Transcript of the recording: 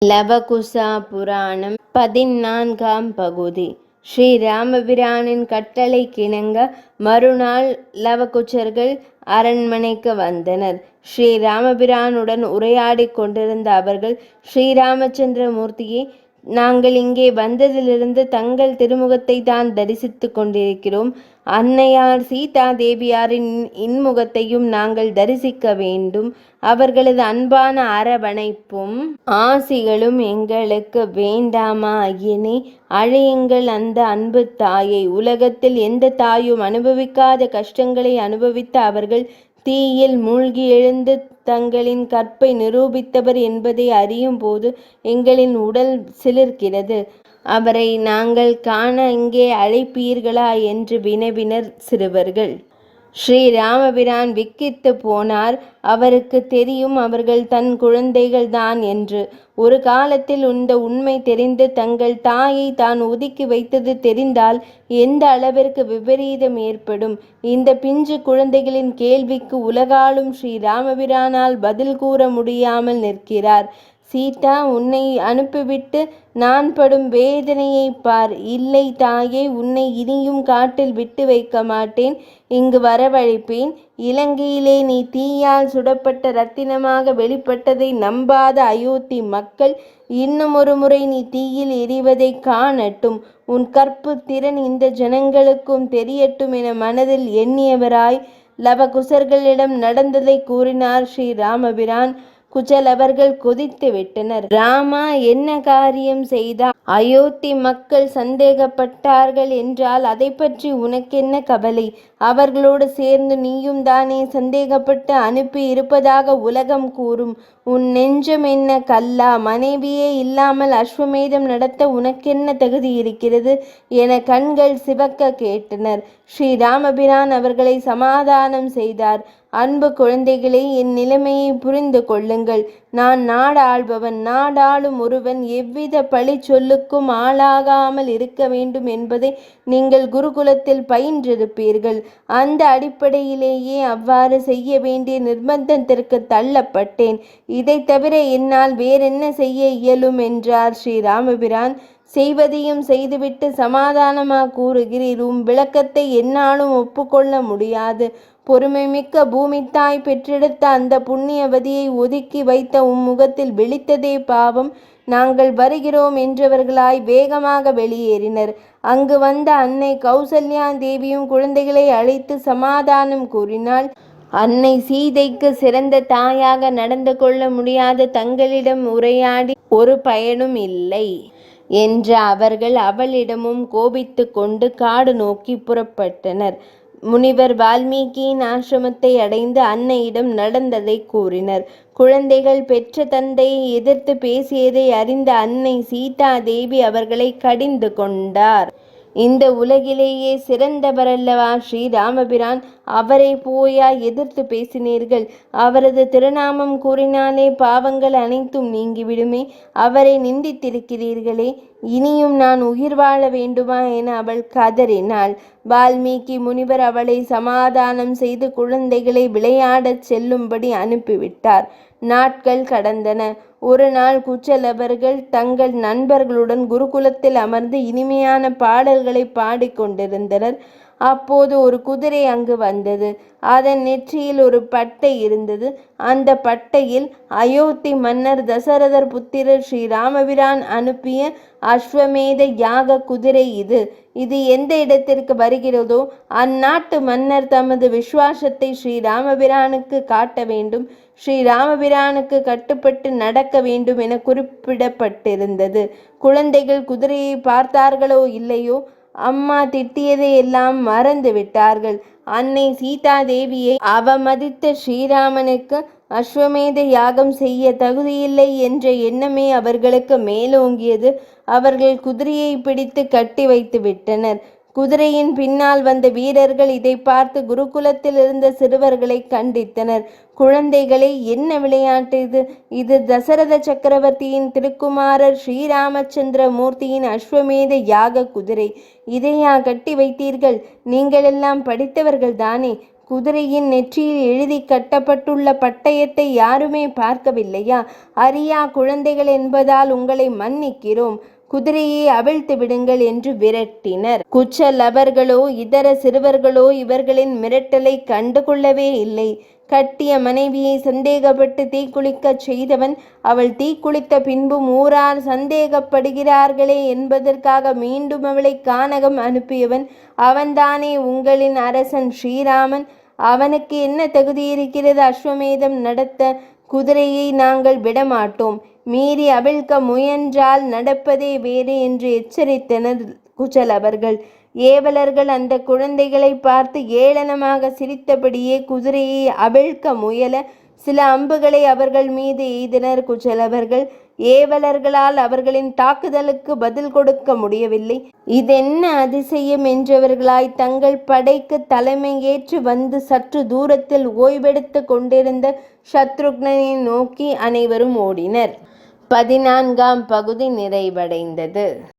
லவகுசா புராணம் 14ஆம் பகுதி. ஸ்ரீராமபிரானின் கட்டளைக்கிணங்க மறுநாள் லவகுசர்கள் அரண்மனைக்கு வந்தனர். ஸ்ரீராமபிரானுடன் உரையாடிக் கொண்டிருந்த அவர்கள், ஸ்ரீராமச்சந்திர மூர்த்தியே, நாங்கள் இங்கே வந்ததிலிருந்து தங்கள் திருமுகத்தை தான் தரிசித்து கொண்டிருக்கிறோம். அன்னையார் சீதா தேவியாரின் இன்முகத்தையும் நாங்கள் தரிசிக்க வேண்டும். அவர்களது அன்பான அரவணைப்பும் ஆசிகளும் எங்களுக்கு வேண்டாமா ஐயனே? அழையுங்கள் அந்த அன்பு தாயை. உலகத்தில் எந்த தாயும் அனுபவிக்காத கஷ்டங்களை அனுபவித்த அவர்கள் தீயில் மூழ்கி எழுந்து தங்களின் கற்பை நிரூபித்தவர் என்பதை அறியும் போது எங்களின் உடல் சிலிர்க்கிறது. அவரை நாங்கள் காண இங்கே அழைப்பீர்களா என்று வினவினர் சிறுவர்கள். ஸ்ரீராமபிரான் விக்கித்து போனார். அவருக்கு தெரியும் அவர்கள் தன் குழந்தைகள் தான் என்று. ஒரு காலத்தில் இந்த உண்மை தெரிந்து தங்கள் தாயை தான் ஒதுக்கி வைத்தது தெரிந்தால் எந்த அளவிற்கு விபரீதம் ஏற்படும்? இந்த பிஞ்சு குழந்தைகளின் கேள்விக்கு உலகாளும் ஸ்ரீராமபிரானால் பதில் கூற முடியாமல் நிற்கிறார். சீதா, உன்னை அனுப்பிவிட்டு நான் படும் வேதனையை பார். இல்லை தாயே, உன்னை இனியும் காட்டில் விட்டு வைக்க மாட்டேன். இங்கு வரவழைப்பேன். இலங்கையிலே நீ தீயால் சுடப்பட்ட ரத்தினமாக வெளிப்பட்டதை நம்பாத அயோத்தி மக்கள் இன்னும் ஒரு முறை நீ தீயில் எரிவதை காணட்டும். உன் கற்பு திறன் இந்த ஜனங்களுக்கும் தெரியட்டும் என மனதில் எண்ணியவராய் லவகுசர்களிடம் நடந்ததை கூறினார் ஸ்ரீராமபிரான். குச்சலவர்கள் கொதித்து விட்டனர். ராமா, என்ன காரியம் செய்தார்? அயோத்தி மக்கள் சந்தேகப்பட்டார்கள் என்றால் அதை பற்றி உனக்கென்ன கவலை? அவர்களோடு சேர்ந்து நீயும் தானே சந்தேகப்பட்டு அனுப்பி இருப்பதாக உலகம் கூறும். உன் நெஞ்சம் என்ன கல்லா? மனைவியே இல்லாமல் அஸ்வமேதம் நடத்த உனக்கென்ன தகுதி இருக்கிறது என கண்கள் சிவக்க கேட்டனர். ஸ்ரீராமபிரான் அவர்களை சமாதானம் செய்தார். அன்பு குழந்தைகளே, என் நிலைமையை புரிந்து கொள்ளுங்கள். நான் நாடாள்பவன். நாடாளும் ஒருவன் எவ்வித பழி சொல்லுக்கும் ஆளாகாமல் இருக்க வேண்டும் என்பதை நீங்கள் குருகுலத்தில் பயின்றிருப்பீர்கள். அந்த அடிப்படையிலேயே அவ்வாறு செய்ய வேண்டிய நிர்பந்தத்திற்கு தள்ளப்பட்டேன். இதை தவிர என்னால் வேறென்ன செய்ய இயலும் என்றார் ஸ்ரீராமபிரான். செய்வதையும் செய்துவிட்டு சமாதானமாக கூறுகிறீர். விளக்கத்தை என்னாலும் ஒப்புக்கொள்ள முடியாது. பொறுமைமிக்க பூமித்தாய் பெற்றெடுத்த அந்த புண்ணியவதியை ஒதுக்கி வைத்த முகத்தில் விழித்ததே பாவம். நாங்கள் வருகிறோம் என்றவர்களாய் வேகமாக வெளியேறினர். அங்கு வந்த அன்னை கௌசல்யா தேவியும் குழந்தைகளை அழைத்து சமாதானம் கூறினாள். அன்னை சீதைக்கு சிறந்த தாயாக நடந்து கொள்ள முடியாத தங்களிடம் உரையாடி ஒரு பயனும் இல்லை என்ற அவர்கள் அவளிடமும் கோபித்து கொண்டு காடு நோக்கி புறப்பட்டனர். முனிவர் வால்மீகியின் ஆசிரமத்தை அடைந்து அன்னையிடம் நடந்ததை கூறினர். குழந்தைகள் பெற்ற தந்தையை எதிர்த்து பேசியதை அறிந்த அன்னை சீதா தேவி அவர்களை கடிந்து கொண்டார். இந்த உலகிலேயே சிறந்தவரல்லவா ஸ்ரீராமபிரான்? அவரை போயா எதிர்த்து பேசினீர்கள்? அவரது திருநாமம் கூறினாலே பாவங்கள் அனைத்தும் நீங்கிவிடுமே. அவரை நிந்தித்திருக்கிறீர்களே. இனியும் நான் உயிர் வாழ வேண்டுமா என அவள் கதறினாள். வால்மீகி முனிவர் அவளை சமாதானம் செய்து குழந்தைகளை விளையாடச் செல்லும்படி அனுப்பிவிட்டார். நாட்கள் கடந்தன. ஒரு நாள் குச்சலவர்கள் தங்கள் நண்பர்களுடன் குருகுலத்தில் அமர்ந்து இனிமையான பாடல்களை பாடிக்கொண்டிருந்தனர். அப்போது ஒரு குதிரை அங்கு வந்தது. அதன் நெற்றியில் ஒரு பட்டை இருந்தது. அந்த பட்டையில் அயோத்தி மன்னர் தசரதர் புத்திரர் ஸ்ரீராமபிரான் அனுப்பிய அஸ்வமேத யாக குதிரை இது. இது எந்த இடத்திற்கு வருகிறதோ அந்நாட்டு மன்னர் தமது விசுவாசத்தை ஸ்ரீராமபிரானுக்கு காட்ட வேண்டும். ஸ்ரீராமபிரானுக்கு கட்டுப்பட்டு நடக்க வேண்டும் என குறிப்பிடப்பட்டிருந்தது. குழந்தைகள் குதிரையை பார்த்தார்களோ இல்லையோ, அம்மா திட்டியதை எல்லாம் மறந்து விட்டார்கள். அன்னை சீதா தேவியை அவமதித்த ஸ்ரீராமனுக்கு அஸ்வமேத யாகம் செய்ய தகுதியில்லை என்ற எண்ணமே அவர்களுக்கு மேலோங்கியது. அவர்கள் குதிரையை பிடித்து கட்டி வைத்து விட்டனர். குதிரையின் பின்னால் வந்த வீரர்கள் இதை பார்த்து குருகுலத்தில் இருந்த சிறுவர்களை கண்டித்தனர். குழந்தைகளை, என்ன விளையாட்டு இது? இது தசரத சக்கரவர்த்தியின் திருக்குமாரர் ஸ்ரீராமச்சந்திர மூர்த்தியின் அஸ்வமேத யாக குதிரை. இதையா கட்டி வைத்தீர்கள்? நீங்களெல்லாம் படித்தவர்கள் தானே? குதிரையின் நெற்றியில் எழுதி கட்டப்பட்டுள்ள பட்டயத்தை யாருமே பார்க்கவில்லையா? அறியா குழந்தைகள் என்பதால் உங்களை மன்னிக்கிறோம். குதிரையை அவிழ்த்து விடுங்கள் என்று விரட்டினர். குச்சலபர்களோ இதர சிறுவர்களோ இவர்களின் மிரட்டலை கண்டுகொள்ளவே இல்லை. கட்டிய மனைவியை சந்தேகப்பட்டு தீக்குளிக்கச் செய்தவன், அவள் தீக்குளித்த பின்பும் ஊரார் சந்தேகப்படுகிறார்களே என்பதற்காக மீண்டும் அவளை கானகம் அனுப்பியவன், அவன்தானே உங்களின் அரசன் ஸ்ரீராமன். அவனுக்கு என்ன தகுதி இருக்கிறது அஸ்வமேதம் நடத்த? குதிரையை நாங்கள் விடமாட்டோம். மீறி அவிழ்க்க முயன்றால் நடப்பதே வேறு என்று எச்சரித்தனர் குச்சலபர்கள். ஏவலர்கள் அந்த குழந்தைகளை பார்த்து ஏளனமாக சிரித்தபடியே குதிரையை அவிழ்க்க முயல சில அம்புகளை அவர்கள் மீது எய்தனர் குச்சலபர்கள். ஏவலர்களால் அவர்களின் தாக்குதலுக்கு பதில் கொடுக்க முடியவில்லை. இதென்ன அதிசயம் என்றவர்களாய் தங்கள் படைக்கு தலைமை ஏற்று வந்து சற்று தூரத்தில் ஓய்வெடுத்து கொண்டிருந்த சத்ருக்னனை நோக்கி அனைவரும் ஓடினர். 14ஆம் பகுதி நிறைவடைந்தது.